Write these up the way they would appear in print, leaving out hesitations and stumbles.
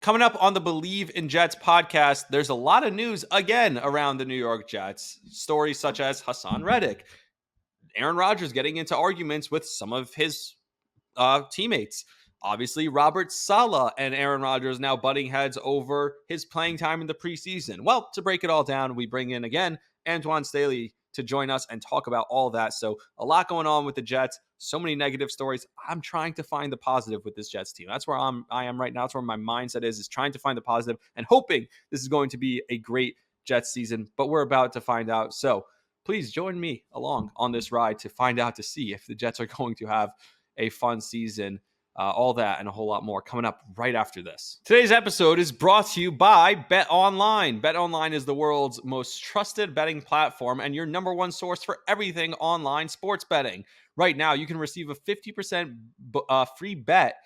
Coming up on the Believe in Jets podcast, there's a lot of news again around the New York Jets. Stories such as Hassan Reddick, Aaron Rodgers getting into arguments with some of his teammates. Obviously, Robert Saleh and Aaron Rodgers now butting heads over his playing time in the preseason. Well, to break it all down, we bring in again Antwan Staley to join us and talk about all that. So a lot going on with the Jets. So many negative stories. I'm trying to find the positive with this Jets team. That's where I am right now. That's where my mindset is trying to find the positive and hoping this is going to be a great Jets season. But we're about to find out. So please join me along on this ride to find out, to see if the Jets are going to have a fun season. All that and a whole lot more coming up right after this. Today's episode is brought to you by BetOnline. BetOnline is the world's most trusted betting platform and your number one source for everything online sports betting. Right now, you can receive a 50% free bet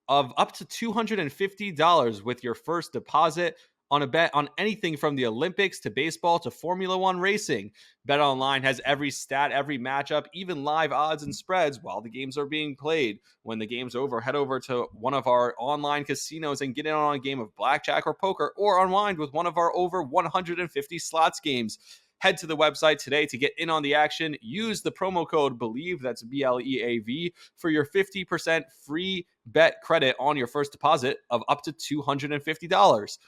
of up to $250 with your first deposit on a bet on anything from the Olympics to baseball to Formula One racing. BetOnline has every stat, every matchup, even live odds and spreads while the games are being played. When the game's over, head over to one of our online casinos and get in on a game of blackjack or poker, or unwind with one of our over 150 slots games. Head to the website today to get in on the action. Use the promo code BELIEVE, that's BLEAV, for your 50% free bet credit on your first deposit of up to $250.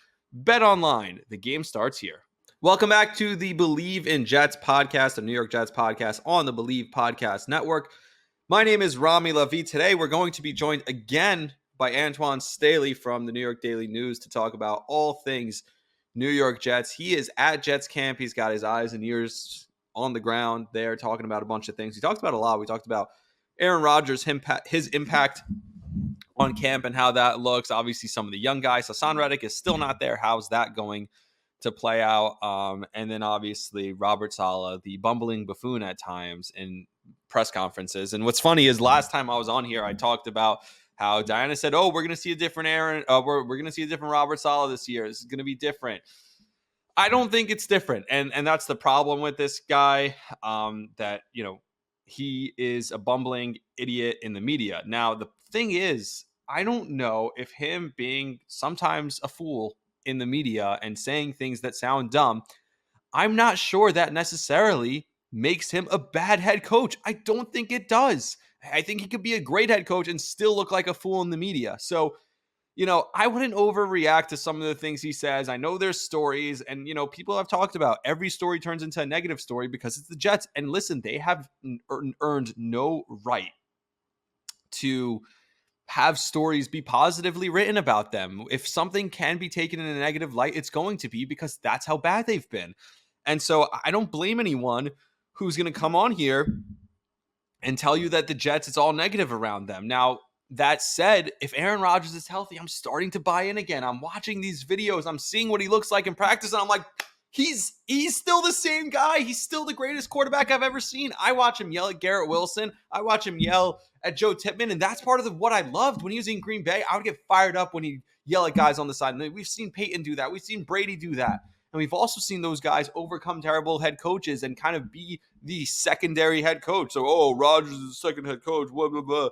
BetOnline, the game starts here. Welcome back to the Believe in Jets podcast, the New York Jets podcast on the Believe Podcast Network. My name is Rami Lavi. Today, we're going to be joined again by Antwan Staley from the New York Daily News to talk about all things New York Jets. He is at Jets camp. He's got his eyes and ears on the ground there, talking about a bunch of things. We talked about a lot. We talked about Aaron Rodgers, his impact on camp and how that looks. Obviously, some of the young guys. Hassan Reddick is still not there. How's that going to play out? And then obviously Robert Saleh, the bumbling buffoon at times in press conferences. And what's funny is last time I was on here, I talked about how Diana said, "Oh, we're going to see a different Aaron. We're going to see a different Robert Saleh this year. This is going to be different." I don't think it's different, and that's the problem with this guy. That he is a bumbling idiot in the media. Now, the thing is, I don't know if him being sometimes a fool in the media and saying things that sound dumb, I'm not sure that necessarily makes him a bad head coach. I don't think it does. I think he could be a great head coach and still look like a fool in the media. So, I wouldn't overreact to some of the things he says. I know there's stories, and, people have talked about every story turns into a negative story because it's the Jets. And listen, they have earned no right to have stories be positively written about them. If something can be taken in a negative light, it's going to be because that's how bad they've been. And so I don't blame anyone who's going to come on here and tell you that the Jets, it's all negative around them. Now, that said, if Aaron Rodgers is healthy, I'm starting to buy in again. I'm watching these videos. I'm seeing what he looks like in practice, and I'm like, he's still the same guy. He's still the greatest quarterback I've ever seen. I watch him yell at Garrett Wilson. I watch him yell at Joe Tippmann, and that's part of what I loved when he was in Green Bay. I would get fired up when he'd yell at guys on the side. And we've seen Peyton do that. We've seen Brady do that. And we've also seen those guys overcome terrible head coaches and kind of be the secondary head coach. So, Rodgers is the second head coach, blah, blah, blah.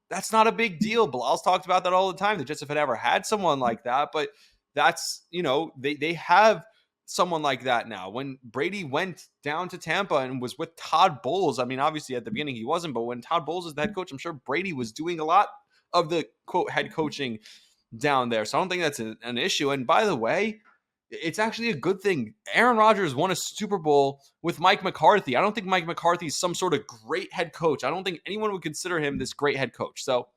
That's not a big deal. Bilal's talked about that all the time. The Jets have never had someone like that, but that's, they have someone like that now. When Brady went down to Tampa and was with Todd Bowles, I mean, obviously at the beginning he wasn't, but when Todd Bowles is the head coach, I'm sure Brady was doing a lot of the, quote, head coaching down there. So I don't think that's an issue. And by the way, it's actually a good thing. Aaron Rodgers won a Super Bowl with Mike McCarthy. I don't think Mike McCarthy is some sort of great head coach. I don't think anyone would consider him this great head coach. So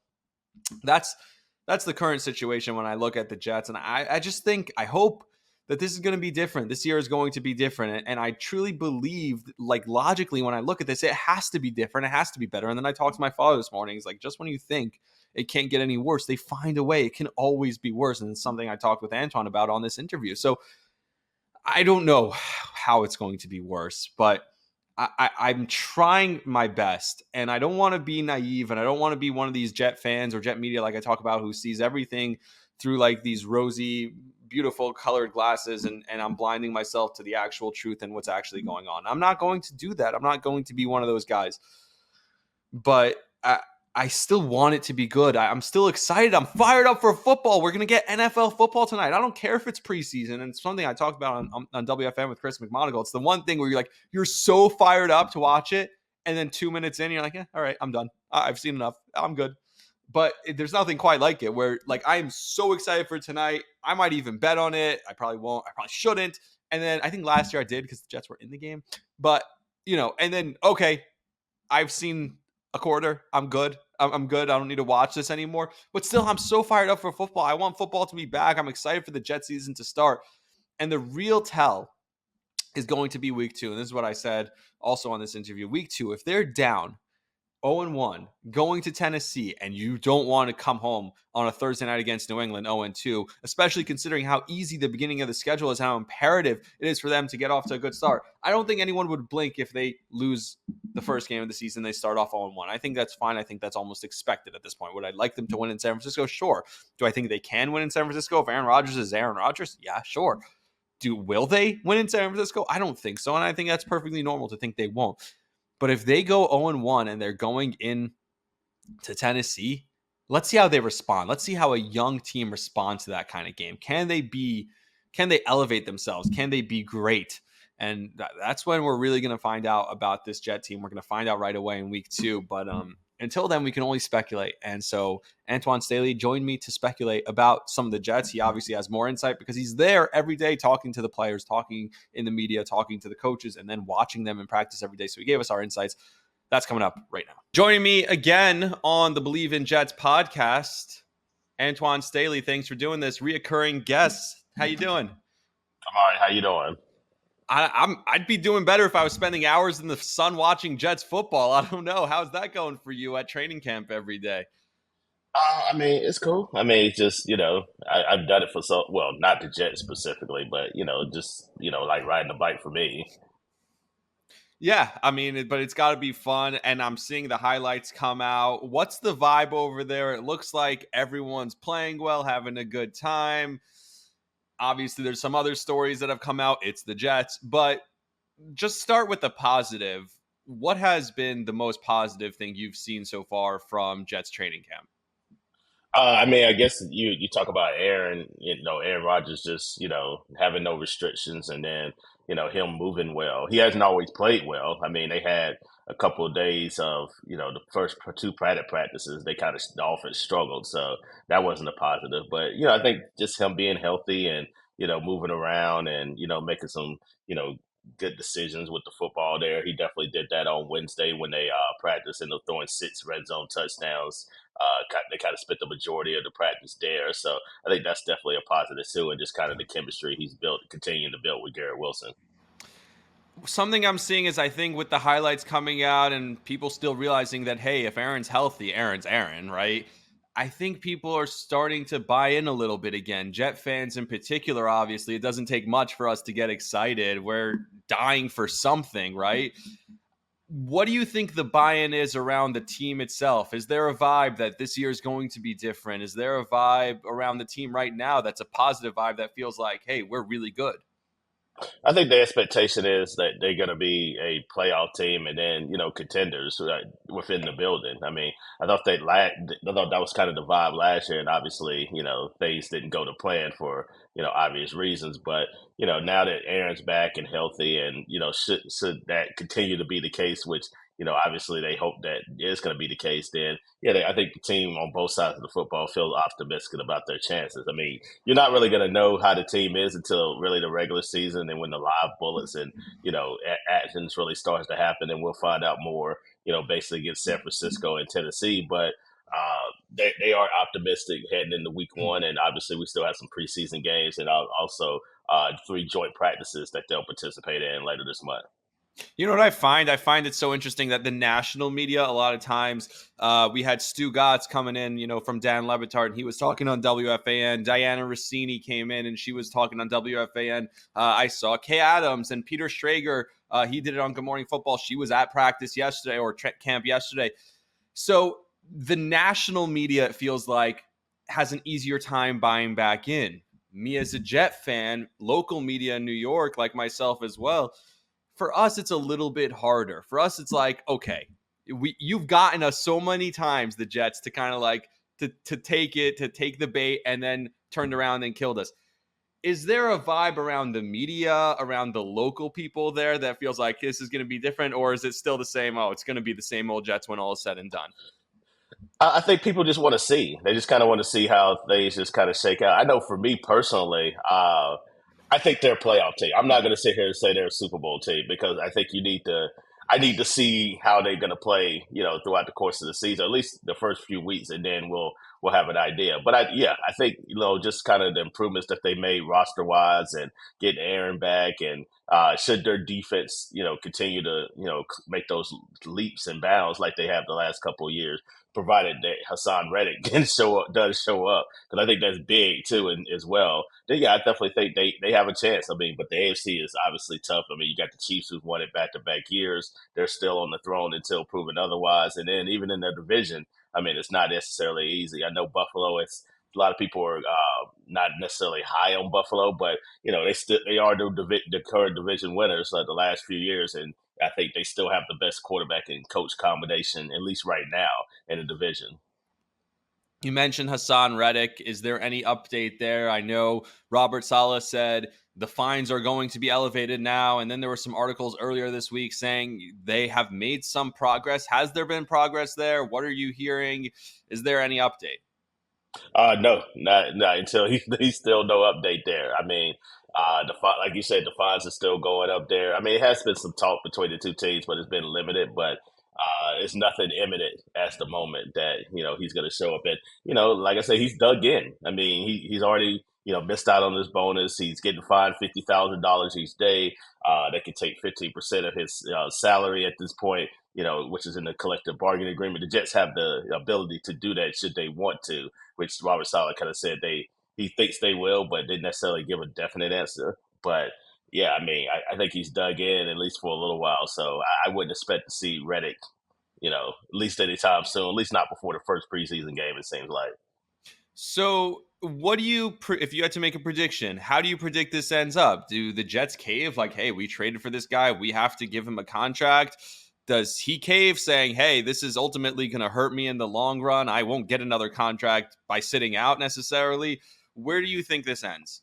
that's the current situation when I look at the Jets. And I just think, I hope that this is going to be different. This year is going to be different. And I truly believe, like, logically, when I look at this, it has to be different. It has to be better. And then I talked to my father this morning. He's like, just when you think it can't get any worse, they find a way. It can always be worse. And it's something I talked with Antwan about on this interview. So I don't know how it's going to be worse, but I'm trying my best. And I don't want to be naive, and I don't want to be one of these Jet fans or Jet media like I talk about who sees everything through like these rosy, beautiful colored glasses, and I'm blinding myself to the actual truth and what's actually going on. I'm not going to do that. I'm not going to be one of those guys. But I still want it to be good. I'm still excited. I'm fired up for football. We're going to get NFL football tonight. I don't care if it's preseason. And it's something I talked about on WFM with Chris McMonagle. It's the one thing where you're like, you're so fired up to watch it. And then 2 minutes in, you're like, all right, I'm done. I've seen enough. I'm good. But there's nothing quite like it where like I am so excited for tonight. I might even bet on it. I probably won't. I probably shouldn't. And then I think last year I did because the Jets were in the game. But, and then, okay, I've seen a quarter. I'm good. I'm good. I don't need to watch this anymore. But still, I'm so fired up for football. I want football to be back. I'm excited for the Jet season to start. And the real tell is going to be week 2. And this is what I said also on this interview. Week 2, if they're down 0-1 going to Tennessee, and you don't want to come home on a Thursday night against New England 0-2, especially considering how easy the beginning of the schedule is, how imperative it is for them to get off to a good start. I don't think anyone would blink if they lose the first game of the season. They start off 0-1. I think that's fine. I think that's almost expected at this point. Would I like them to win in San Francisco? Sure. Do I think they can win in San Francisco if Aaron Rodgers is Aaron Rodgers? Yeah, sure. Will they win in San Francisco? I don't think so, and I think that's perfectly normal to think they won't. But if they go 0-1 and they're going in to Tennessee, let's see how they respond. Let's see how a young team responds to that kind of game. Can they elevate themselves? Can they be great? And that's when we're really going to find out about this Jet team. We're going to find out right away in week 2. But until then, we can only speculate. And so Antwan Staley joined me to speculate about some of the Jets. He obviously has more insight because he's there every day talking to the players, talking in the media, talking to the coaches, and then watching them in practice every day. So he gave us our insights. That's coming up right now. Joining me again on the Believe in Jets podcast, Antwan Staley. Thanks for doing this. Reoccurring guest. How you doing? I'm all right. How you doing? I'd be doing better if I was spending hours in the sun watching Jets football. I don't know. How's that going for you at training camp every day? I mean, it's cool. I mean, it's just, I've done it for not the Jets specifically, but, just, like riding a bike for me. Yeah, I mean, but it's got to be fun, and I'm seeing the highlights come out. What's the vibe over there? It looks like everyone's playing well, having a good time. Obviously, there's some other stories that have come out. It's the Jets, but just start with the positive. What has been the most positive thing you've seen so far from Jets training camp? I mean, I guess you talk about Aaron Rodgers just, having no restrictions and then, him moving well. He hasn't always played well. I mean, they had a couple of days of, the first 2 practices, the offense struggled. So that wasn't a positive. But, I think just him being healthy and, moving around and, making some, good decisions with the football there. He definitely did that on Wednesday when they practiced and they're throwing 6 red zone touchdowns. They kind of spent the majority of the practice there. So I think that's definitely a positive too, and just kind of the chemistry he's built, continuing to build with Garrett Wilson. Something I'm seeing is I think with the highlights coming out and people still realizing that, hey, if Aaron's healthy, Aaron's Aaron, right? I think people are starting to buy in a little bit again. Jet fans in particular, obviously, it doesn't take much for us to get excited. We're dying for something, right? What do you think the buy-in is around the team itself? Is there a vibe that this year is going to be different? Is there a vibe around the team right now that's a positive vibe that feels like, hey, we're really good? I think the expectation is that they're going to be a playoff team and then, contenders within the building. I mean, I thought that was kind of the vibe last year, and obviously, things didn't go to plan for, obvious reasons. But, now that Aaron's back and healthy and, should that continue to be the case, which, obviously they hope that it's going to be the case, then, yeah, I think the team on both sides of the football feel optimistic about their chances. I mean, you're not really going to know how the team is until really the regular season and when the live bullets and, actions really starts to happen, and we'll find out more, basically against San Francisco and Tennessee. But they are optimistic heading into week 1, and obviously we still have some preseason games and also 3 joint practices that they'll participate in later this month. You know what I find? I find it so interesting that the national media, a lot of times, we had Stu Gotts coming in, from Dan Le Batard, and he was talking on WFAN. Diana Rossini came in, and she was talking on WFAN. I saw Kay Adams and Peter Schrager. He did it on Good Morning Football. She was at practice yesterday or camp yesterday. So the national media, it feels like, has an easier time buying back in. Me as a Jet fan, local media in New York, like myself as well, for us, it's a little bit harder. For us, it's like, okay, You've gotten us so many times, the Jets, to kind of like to take it, to take the bait, and then turned around and killed us. Is there a vibe around the media, around the local people there that feels like this is going to be different, or is it still the same? Oh, it's going to be the same old Jets when all is said and done. I think people just want to see. They just kind of want to see how things just kind of shake out. I know for me personally, I think they're a playoff team. I'm not going to sit here and say they're a Super Bowl team because I think you need to. I need to see how they're going to play, throughout the course of the season, at least the first few weeks, and then we'll have an idea. But I think just kind of the improvements that they made roster wise and getting Aaron back, and should their defense, continue to make those leaps and bounds like they have the last couple of years, provided that Hassan Reddick does show up, because I think that's big too, and as well. Then, I definitely think they have a chance. I mean, but the AFC is obviously tough. I mean, you got the Chiefs who've won it back to back years. They're still on the throne until proven otherwise. And then even in their division, I mean, it's not necessarily easy. I know Buffalo. It's a lot of people are not necessarily high on Buffalo, but they are the current division winners the last few years, and I think they still have the best quarterback and coach combination, at least right now, in the division. You mentioned Hassan Reddick. Is there any update there? I know Robert Saleh said the fines are going to be elevated now. And then there were some articles earlier this week saying they have made some progress. Has there been progress there? What are you hearing? Is there any update? No, not until he's still no update there. I mean, like you said, the fines are still going up there. I mean, it has been some talk between the two teams, but it's been limited. But it's nothing imminent at the moment that he's going to show up. And like I said, he's dug in. I mean, he's already missed out on his bonus. He's getting fined $50,000 each day. They can take 15% of his salary at this point. Which is in the collective bargaining agreement. The Jets have the ability to do that should they want to, which Robert Saleh kind of said he thinks they will, but didn't necessarily give a definite answer. But yeah, I mean, I think he's dug in at least for a little while, so I wouldn't expect to see Reddick, at least anytime soon, at least not before the first preseason game, it seems like. So, what do you, if you had to make a prediction, how do you predict this ends up? Do the Jets cave like, hey, we traded for this guy, we have to give him a contract? Does he cave saying, hey, this is ultimately going to hurt me in the long run? I won't get another contract by sitting out necessarily. Where do you think this ends?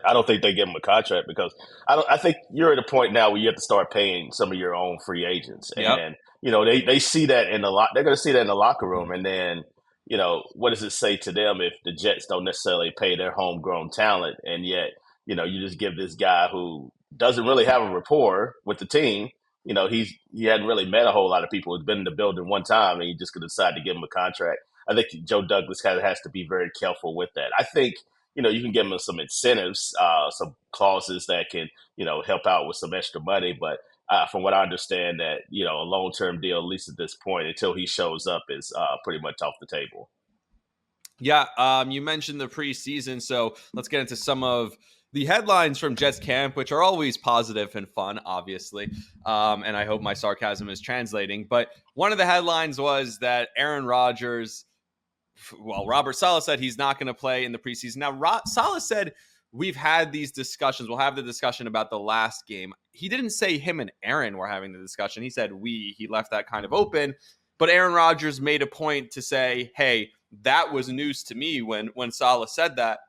I don't think they give him a contract because I think you're at a point now where you have to start paying some of your own free agents, Yep. and they see that in the they're going to see that in the locker room, and then what does it say to them if the Jets don't necessarily pay their homegrown talent, and yet you just give this guy who doesn't really have a rapport with the team. He hadn't really met a whole lot of people. He's been in the building one time, and you just could decide to give him a contract. I think Joe Douglas kind of has to be very careful with that. I think you can give them some incentives, some clauses that can, help out with some extra money. But from what I understand, that a long-term deal, at least at this point, until he shows up, is pretty much off the table. Yeah, you mentioned the preseason, so let's get into some of the headlines from Jets camp, which are always positive and fun, obviously. And I hope my sarcasm is translating. But one of the headlines was that Aaron Rodgers, well, Robert Saleh said he's not going to play in the preseason. Now, Saleh said we've had these discussions. We'll have the discussion about the last game. He didn't say him and Aaron were having the discussion. He said we. He left that kind of open. But Aaron Rodgers made a point to say, hey, that was news to me when Saleh said that.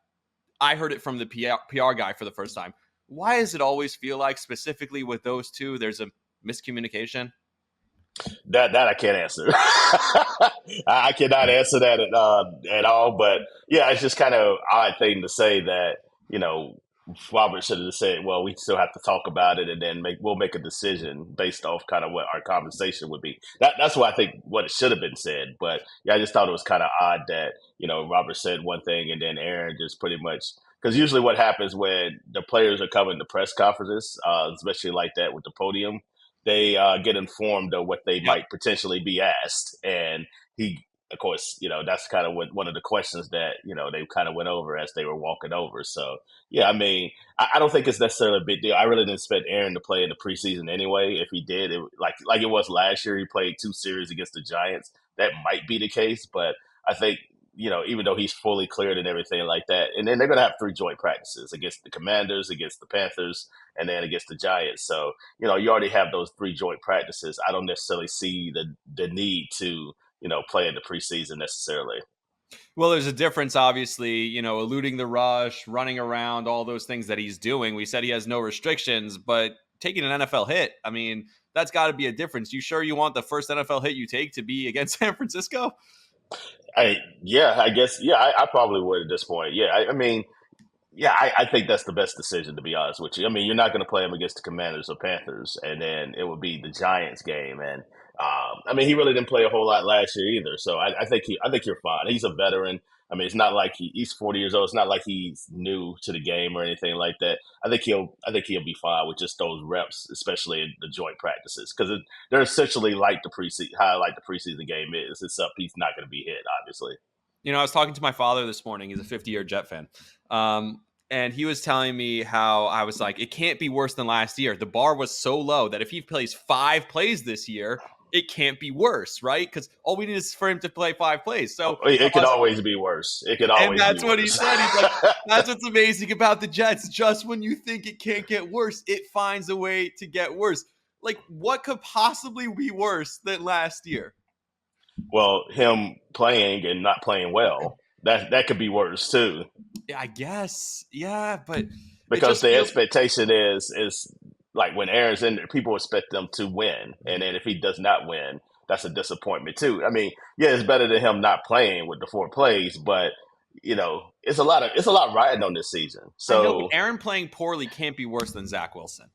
I heard it from the PR guy for the first time. Why does it always feel like, specifically with those two, there's a miscommunication? That I can't answer. I cannot answer that at all. But yeah, it's just kind of odd thing to say that Robert should have said, well, we still have to talk about it, and then we'll make a decision based off kind of what our conversation would be. That's what I think what it should have been said. But yeah, I just thought it was kind of odd that Robert said one thing and then Aaron just pretty much, because usually what happens when the players are coming to press conferences, especially like that with the podium, they get informed of what they might potentially be asked. And he, of course, that's kind of one of the questions that, they kind of went over as they were walking over. So, yeah, I mean, I don't think it's necessarily a big deal. I really didn't expect Aaron to play in the preseason anyway. If he did, like it was last year, he played 2 series against the Giants. That might be the case, but I think even though he's fully cleared and everything like that. And then they're going to have 3 joint practices against the Commanders, against the Panthers, and then against the Giants. So, you already have those 3 joint practices. I don't necessarily see the need to, play in the preseason necessarily. Well, there's a difference, obviously, eluding the rush, running around, all those things that he's doing. We said he has no restrictions, but taking an NFL hit, I mean, that's got to be a difference. You sure you want the first NFL hit you take to be against San Francisco? I guess, I probably would at this point. Yeah, I mean, yeah, I think that's the best decision, to be honest with you. I mean, you're not going to play him against the Commanders or Panthers, and then it would be the Giants game. And I mean, he really didn't play a whole lot last year either. So I think you're fine. He's a veteran. I mean, it's not like he's 40 years old. It's not like he's new to the game or anything like that. I think he'll be fine with just those reps, especially in the joint practices, because they're essentially like the preseason, how like the preseason game is. Except he's not going to be hit, obviously. I was talking to my father this morning. He's a 50-year Jet fan. And he was telling me how I was like, it can't be worse than last year. The bar was so low that if he plays 5 plays this year, it can't be worse, right? Because all we need is for him to play 5 plays. So it could always be worse. It could always be worse. And that's what he said. He's like, that's what's amazing about the Jets. Just when you think it can't get worse, it finds a way to get worse. Like, what could possibly be worse than last year? Well, him playing and not playing well, that could be worse too. Yeah, I guess. Yeah, but because the expectation is like when Aaron's in there, people expect them to win, and then if he does not win, that's a disappointment too. I mean, yeah, it's better than him not playing with the 4 plays, but it's a lot riding on this season. So I know, Aaron playing poorly can't be worse than Zach Wilson.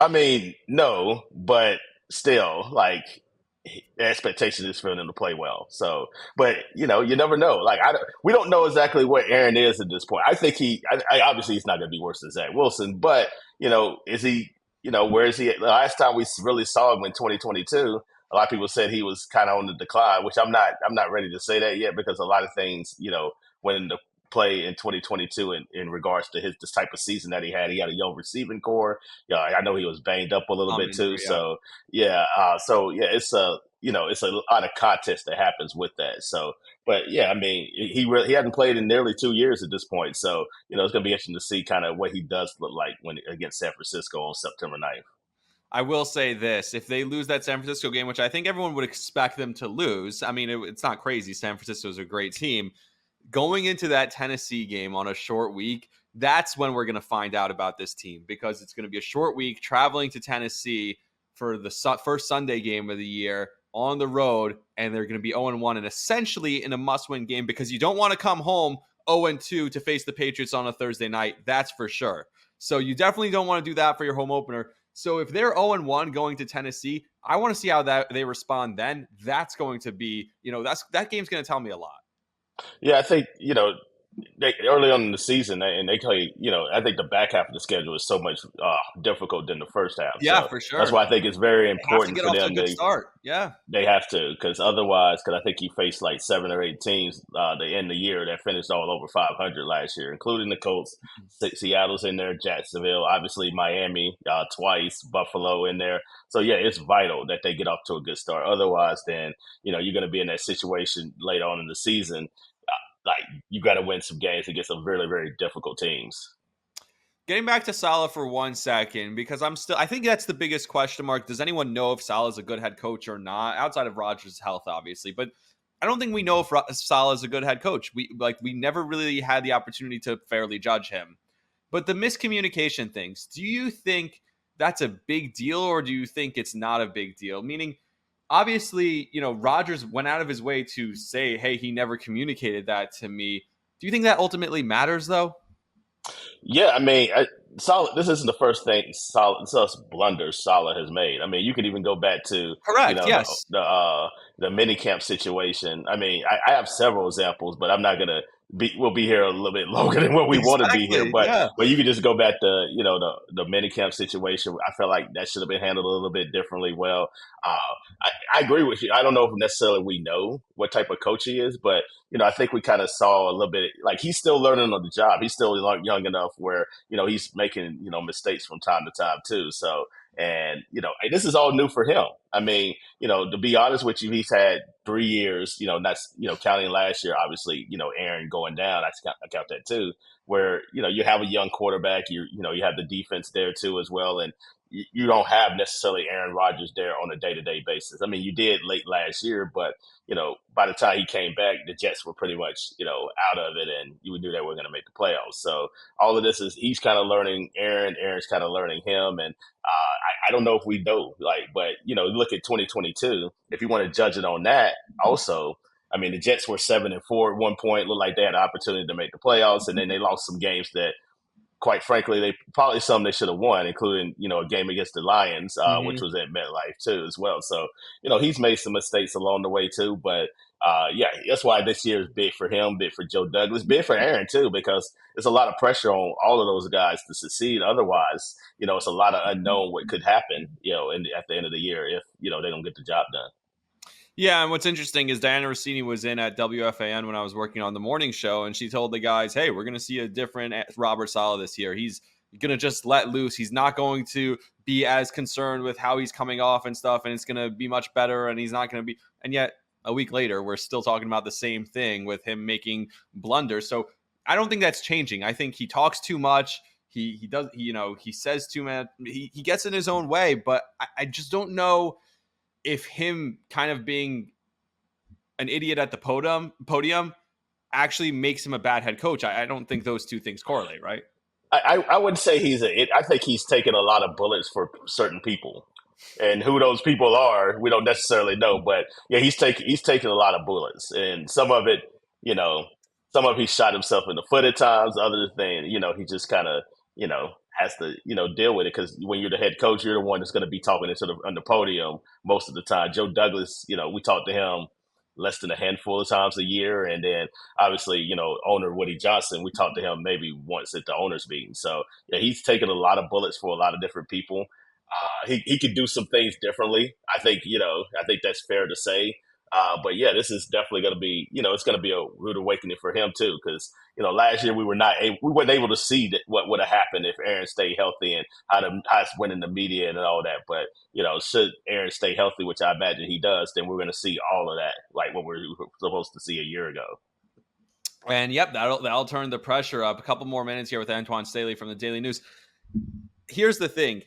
I mean, no, but still, like, the expectation is for them to play well. So, but you never know. Like, we don't know exactly what Aaron is at this point. I think obviously he's not going to be worse than Zach Wilson, but is he? Where is he? The last time we really saw him in 2022, a lot of people said he was kind of on the decline, which I'm not. I'm not ready to say that yet because a lot of things, went into play in 2022 in regards to this type of season that he had. He had a young receiving core. I know he was banged up a little bit too. So it's it's a lot of contest that happens with that. So, but yeah, I mean, he hadn't played in nearly 2 years at this point. So, it's going to be interesting to see kind of what he does look like when against San Francisco on September 9th. I will say this. If they lose that San Francisco game, which I think everyone would expect them to lose, I mean, it's not crazy. San Francisco is a great team. Going into that Tennessee game on a short week, that's when we're going to find out about this team because it's going to be a short week traveling to Tennessee for the first Sunday game of the year on the road, and they're going to be 0-1 and essentially in a must-win game because you don't want to come home 0-2 to face the Patriots on a Thursday night. That's for sure. So you definitely don't want to do that for your home opener. So if they're 0-1 going to Tennessee, I want to see how they respond then. That's going to be, that game's going to tell me a lot. Yeah, I think, early on in the season, and they play, I think the back half of the schedule is so much difficult than the first half. Yeah, so for sure. That's why I think it's very important for them to get off to a good start. Yeah, they have to, because otherwise, I think he faced like 7 or 8 teams the end of the year that finished all over 500 last year, including the Colts. Seattle's in there, Jacksonville, obviously Miami twice, Buffalo in there. So yeah, it's vital that they get off to a good start. Otherwise, then you're going to be in that situation later on in the season. Like, you got to win some games against some very, very difficult teams. Getting back to Saleh for 1 second, because I think that's the biggest question mark. Does anyone know if Saleh is a good head coach or not? Outside of Rodgers' health, obviously, but I don't think we know if Saleh is a good head coach. We never really had the opportunity to fairly judge him. But the miscommunication things, do you think that's a big deal, or do you think it's not a big deal? Meaning, obviously, Rodgers went out of his way to say, hey, he never communicated that to me. Do you think that ultimately matters, though? Yeah, I mean, Saleh, this isn't the first thing blunders Saleh has made. I mean, you could even go back to correct, yes, the minicamp situation. I mean, I have several examples, but I'm not gonna we'll be here a little bit longer than what we want to be here. But you can just go back to the minicamp situation. I felt like that should have been handled a little bit differently. Well, I agree with you. I don't know if necessarily we know what type of coach he is, but I think we kind of saw a little bit like he's still learning on the job. He's still young enough where he's making mistakes from time to time too. So, And, this is all new for him. I mean, to be honest with you, he's had 3 years, not, counting last year, obviously, Aaron going down, I count that too, where, you have a young quarterback, you have the defense there too as well. And you don't have necessarily Aaron Rodgers there on a day-to-day basis. I mean, you did late last year, but by the time he came back, the Jets were pretty much, out of it, and you knew they were going to make the playoffs. So all of this is he's kind of learning Aaron, Aaron's kind of learning him, and I don't know if we know, but look at 2022. If you want to judge it on that, also, I mean, the Jets were 7-4 at one point, looked like they had an opportunity to make the playoffs, and then they lost some games that, quite frankly, they probably some they should have won, including a game against the Lions, which was at MetLife too as well. So he's made some mistakes along the way too, but yeah, that's why this year is big for him, big for Joe Douglas, big for Aaron too, because there's a lot of pressure on all of those guys to succeed. Otherwise, it's a lot of unknown what could happen, at the end of the year if they don't get the job done. Yeah, and what's interesting is Diana Rossini was in at WFAN when I was working on the morning show, and she told the guys, hey, we're going to see a different Robert Saleh this year. He's going to just let loose. He's not going to be as concerned with how he's coming off and stuff, and it's going to be much better, and he's not going to be – and yet a week later, we're still talking about the same thing with him making blunders. So I don't think that's changing. I think he talks too much. He does – he says too much. He gets in his own way, but I just don't know – if him kind of being an idiot at the podium actually makes him a bad head coach. I don't think those two things correlate, right? I wouldn't say I think he's taken a lot of bullets for certain people. And who those people are, we don't necessarily know. But yeah, he's taken a lot of bullets. And some of it, he shot himself in the foot at times. Other than, he just kind of, has to, deal with it, because when you're the head coach, you're the one that's going to be talking on the podium most of the time. Joe Douglas, we talk to him less than a handful of times a year, and then obviously, owner Woody Johnson, we talk to him maybe once at the owners meeting. So yeah, he's taken a lot of bullets for a lot of different people. He could do some things differently. I think that's fair to say. But yeah, this is definitely going to be, it's going to be a rude awakening for him too, because last year we weren't able to see what would have happened if Aaron stayed healthy, and how it's winning the media and all that. But should Aaron stay healthy, which I imagine he does, then we're going to see all of that, like what we're supposed to see a year ago. And yep, that'll turn the pressure up. A couple more minutes here with Antwan Staley from the Daily News. Here's the thing,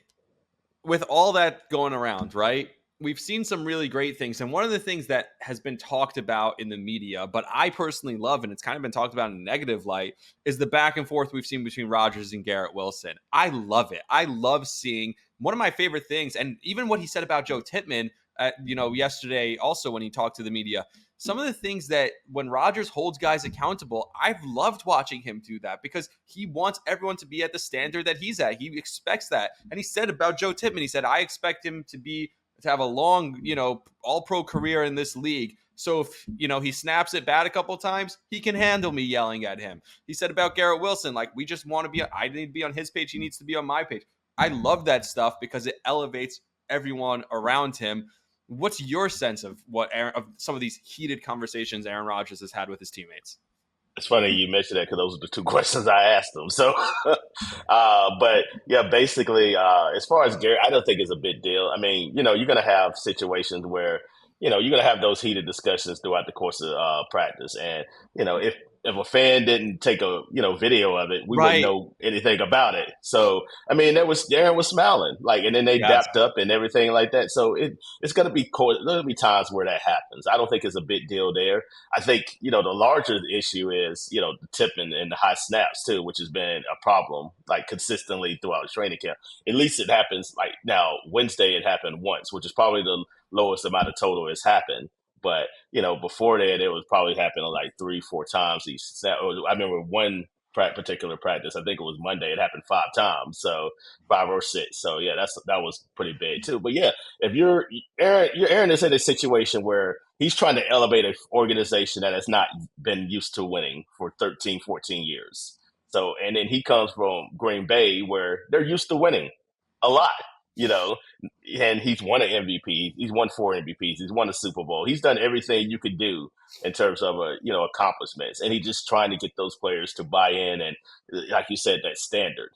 with all that going around, right? We've seen some really great things. And one of the things that has been talked about in the media, but I personally love, and it's kind of been talked about in a negative light, is the back and forth we've seen between Rodgers and Garrett Wilson. I love it. I love seeing one of my favorite things. And even what he said about Joe Tippmann, yesterday, also when he talked to the media, some of the things that when Rodgers holds guys accountable, I've loved watching him do that, because he wants everyone to be at the standard that he's at. He expects that. And he said about Joe Tippmann, he said, I expect him to have a long, all-pro career in this league. So if, he snaps it bad a couple of times, he can handle me yelling at him. He said about Garrett Wilson, we just want to be, I need to be on his page. He needs to be on my page. I love that stuff because it elevates everyone around him. What's your sense of of some of these heated conversations Aaron Rodgers has had with his teammates? It's funny you mentioned that, because those are the two questions I asked them. So, but yeah, basically, as far as Gary, I don't think it's a big deal. I mean, you're going to have situations where, you're going to have those heated discussions throughout the course of practice. And, if a fan didn't take a video of it, we wouldn't know anything about it. So I mean, Aaron was smiling, and then they dapped up and everything like that. So it's going to be there'll be times where that happens. I don't think it's a big deal there. I think the larger issue is the tipping and the high snaps too, which has been a problem consistently throughout training camp. At least it happens now. Wednesday it happened once, which is probably the lowest amount of total has happened. But, before that, it was probably happening 3-4 times. I remember one particular practice, I think it was Monday, it happened 5 times. So 5 or 6. So yeah, that was pretty big too. But yeah, if Aaron is in a situation where he's trying to elevate an organization that has not been used to winning for 13, 14 years. So, and then he comes from Green Bay, where they're used to winning a lot, and he's won an MVP. He's won 4 MVPs. He's won a Super Bowl. He's done everything you could do in terms of accomplishments, and he's just trying to get those players to buy in and, like you said, that standard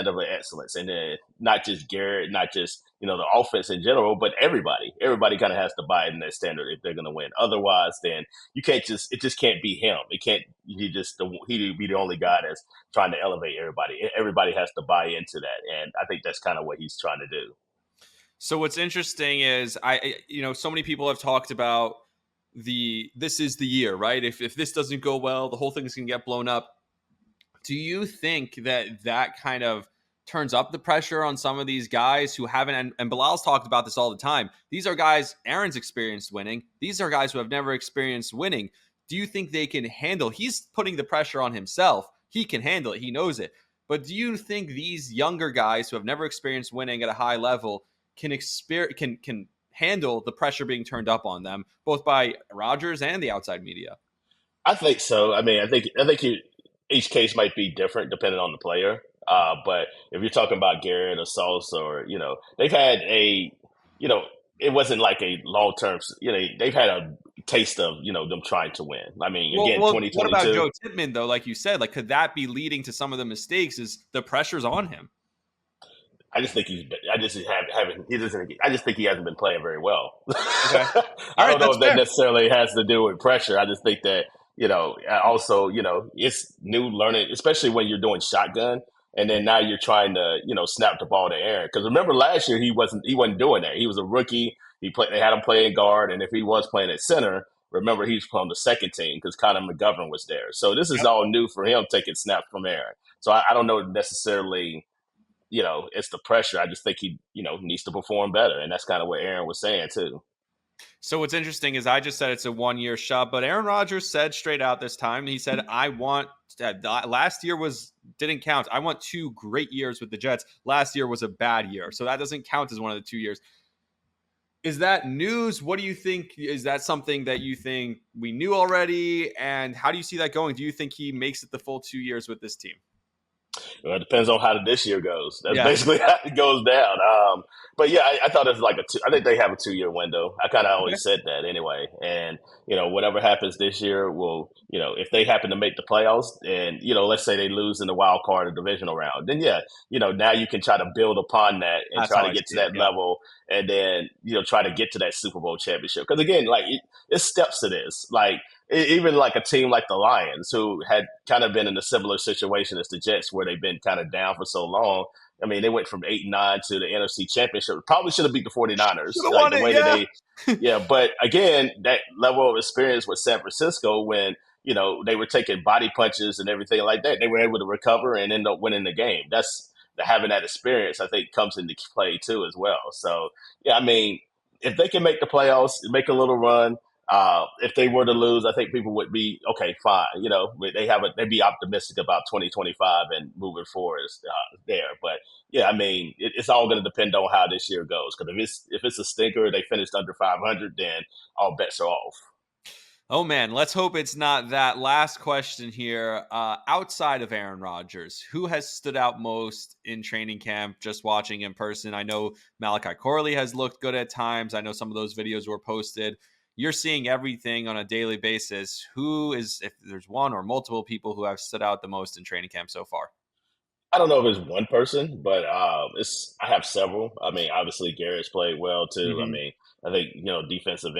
of excellence, and then not just Garrett, not just the offense in general, but everybody. Everybody kind of has to buy in that standard if they're going to win. Otherwise, then you can't just it just can't be him. It can't he be the only guy that's trying to elevate everybody. Everybody has to buy into that, and I think that's kind of what he's trying to do. So what's interesting is so many people have talked about this is the year, right? If this doesn't go well, the whole thing is going to get blown up. Do you think that kind of turns up the pressure on some of these guys who haven't, and Bilal's talked about this all the time. These are guys, Aaron's experienced winning. These are guys who have never experienced winning. Do you think they can handle, he's putting the pressure on himself. He can handle it. He knows it. But do you think these younger guys who have never experienced winning at a high level can handle the pressure being turned up on them, both by Rodgers and the outside media? I think so. I mean, each case might be different depending on the player. But if you're talking about Garrett or Sauce, or they've had it wasn't like a long term. They've had a taste of them trying to win. I mean, again, well, 2022. what about Joe Tippmann though? Like you said, like could that be leading to some of the mistakes? Is the pressure's on him? I just think I just think he hasn't been playing very well. Okay. I don't know if that necessarily has to do with pressure. I just think that, also, it's new learning, especially when you're doing shotgun. And then now you're trying to, snap the ball to Aaron. Because remember last year he wasn't doing that. He was a rookie. They had him playing guard, and if he was playing at center, remember he was on the second team because Connor McGovern was there. So this is all new for him, taking snaps from Aaron. So I don't know necessarily. It's the pressure. I just think he, needs to perform better. And that's kind of what Aaron was saying too. So what's interesting is I just said it's a 1-year shot, but Aaron Rodgers said straight out this time, he said, last year didn't count. I want 2 great years with the Jets. Last year was a bad year. So that doesn't count as one of the 2 years. Is that news? What do you think? Is that something that you think we knew already? And how do you see that going? Do you think he makes it the full 2 years with this team? Well, it depends on how this year goes. That's basically how it goes down. But yeah, I thought it was I think they have a 2-year window. I kind of always said that anyway. And, whatever happens this year will, if they happen to make the playoffs and, let's say they lose in the wild card or divisional round, then yeah, now you can try to build upon that and try to get to that level and then, try to get to that Super Bowl championship. Because again, it's steps to this. Even like a team like the Lions, who had kind of been in a similar situation as the Jets, where they've been kind of down for so long. I mean, they went from 8-9 to the NFC Championship. Probably should have beat the 49ers. But again, that level of experience with San Francisco, when they were taking body punches and everything like that, they were able to recover and end up winning the game. That's having that experience, I think, comes into play too as well. So yeah, I mean, if they can make the playoffs, make a little run. If they were to lose, I think people would be okay, fine. They'd be optimistic about 2025 and moving forward there. But yeah, I mean, it's all going to depend on how this year goes. Because if it's a stinker, they finished under 500, then all bets are off. Oh man, let's hope it's not that. Last question here. Outside of Aaron Rodgers, who has stood out most in training camp, just watching in person? I know Malachi Corley has looked good at times. I know some of those videos were posted. You're seeing everything on a daily basis. If there's one or multiple people who have stood out the most in training camp so far? I don't know if it's one person, but I have several. I mean, obviously Garrett's played well too. Mm-hmm. I mean, I think defensive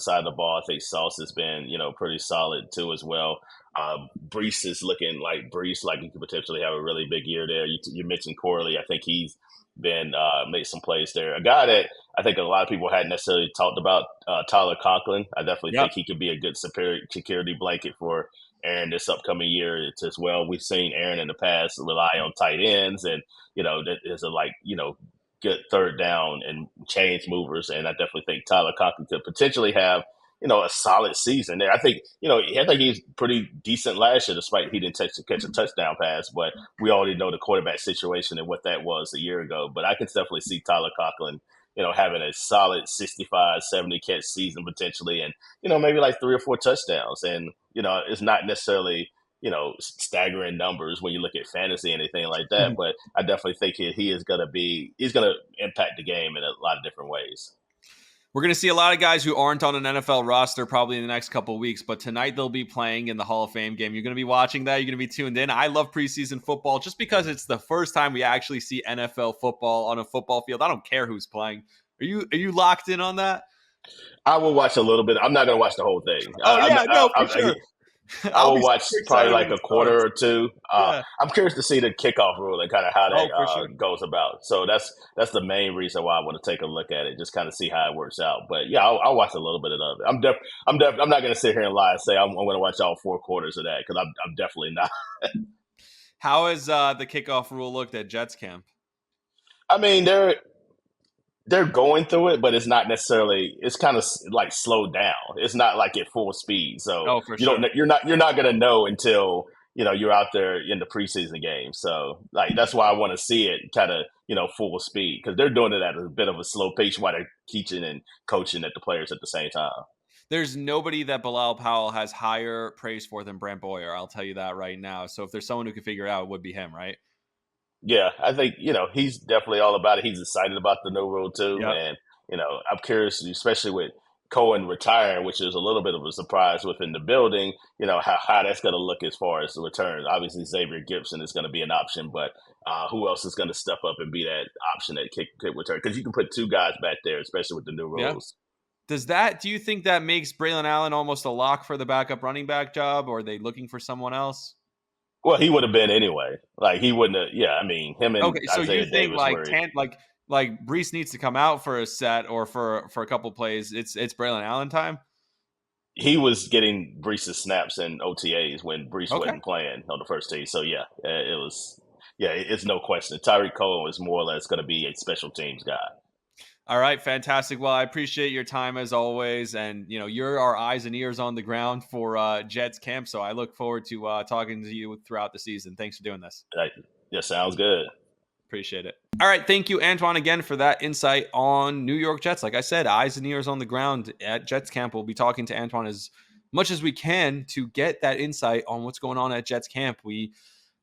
side of the ball. I think Sauce has been pretty solid too as well. Brees is looking like Brees, like he could potentially have a really big year there. You mentioned Corley. I think he's been made some plays there. A guy that I think a lot of people hadn't necessarily talked about, Tyler Conklin. I definitely think he could be a good security blanket for Aaron this upcoming year as well. We've seen Aaron in the past rely on tight ends, and that is good third down and change movers. And I definitely think Tyler Conklin could potentially have a solid season there. I think he's pretty decent last year, despite he didn't catch a touchdown pass. But we already know the quarterback situation and what that was a year ago. But I can definitely see Tyler Conklin having a solid 65, 70 catch season potentially, and maybe like 3 or 4 touchdowns. And it's not necessarily staggering numbers when you look at fantasy and anything like that. But I definitely think he's going to impact the game in a lot of different ways. We're going to see a lot of guys who aren't on an NFL roster probably in the next couple of weeks, but tonight they'll be playing in the Hall of Fame game. You're going to be watching that. You're going to be tuned in. I love preseason football just because it's the first time we actually see NFL football on a football field. I don't care who's playing. Are you locked in on that? I will watch a little bit. I'm not going to watch the whole thing. For sure. I will watch probably like a quarter starts. or two. I'm curious to see the kickoff rule and kind of how that goes about. So that's the main reason why I want to take a look at it, just kind of see how it works out. But yeah, I'll watch a little bit of it. I'm not going to sit here and lie and say I'm going to watch all 4 quarters of that, because I'm definitely not. How has the kickoff rule looked at Jets camp? I mean, they're going through it, but it's not necessarily. It's kind of like slowed down. It's not like at full speed. So you're not going to know until you're out there in the preseason game. So like that's why I want to see it kind of full speed, because they're doing it at a bit of a slow pace while they're teaching and coaching at the players at the same time. There's nobody that Bilal Powell has higher praise for than Brant Boyer. I'll tell you that right now. So if there's someone who can figure it out, it would be him, right? Yeah, I think, he's definitely all about it. He's excited about the new rule too. Yep. And, I'm curious, especially with Cohen retiring, which is a little bit of a surprise within the building, how that's going to look as far as the return. Obviously, Xavier Gibson is going to be an option, but who else is going to step up and be that option at kick return? Because you can put 2 guys back there, especially with the new rules. Yeah. Do you think that makes Braylon Allen almost a lock for the backup running back job, or are they looking for someone else? Well, he would have been anyway. Like he wouldn't have. Yeah, I mean him and so Isaiah you think Davis like Breece needs to come out for a set or for a couple plays? It's Braylon Allen time. He was getting Breece's snaps and OTAs when Breece wasn't playing on the first team. So yeah, it was. Yeah, it's no question. Tyreek Cohen was more or less going to be a special teams guy. All right, fantastic. Well, I appreciate your time as always, and you're our eyes and ears on the ground for Jets camp. So I look forward to talking to you throughout the season. Thanks for doing this. Yeah, sounds good. Appreciate it. All right, thank you, Antwan, again for that insight on New York Jets. Like I said, eyes and ears on the ground at Jets camp. We'll be talking to Antwan as much as we can to get that insight on what's going on at Jets camp. We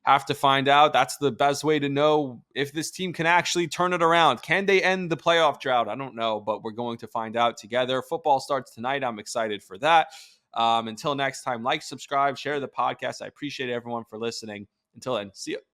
have to find out. That's the best way to know if this team can actually turn it around. Can they end the playoff drought? I don't know, but we're going to find out together. Football starts tonight. I'm excited for that. Until next time, like, subscribe, share the podcast. I appreciate everyone for listening. Until then, see you.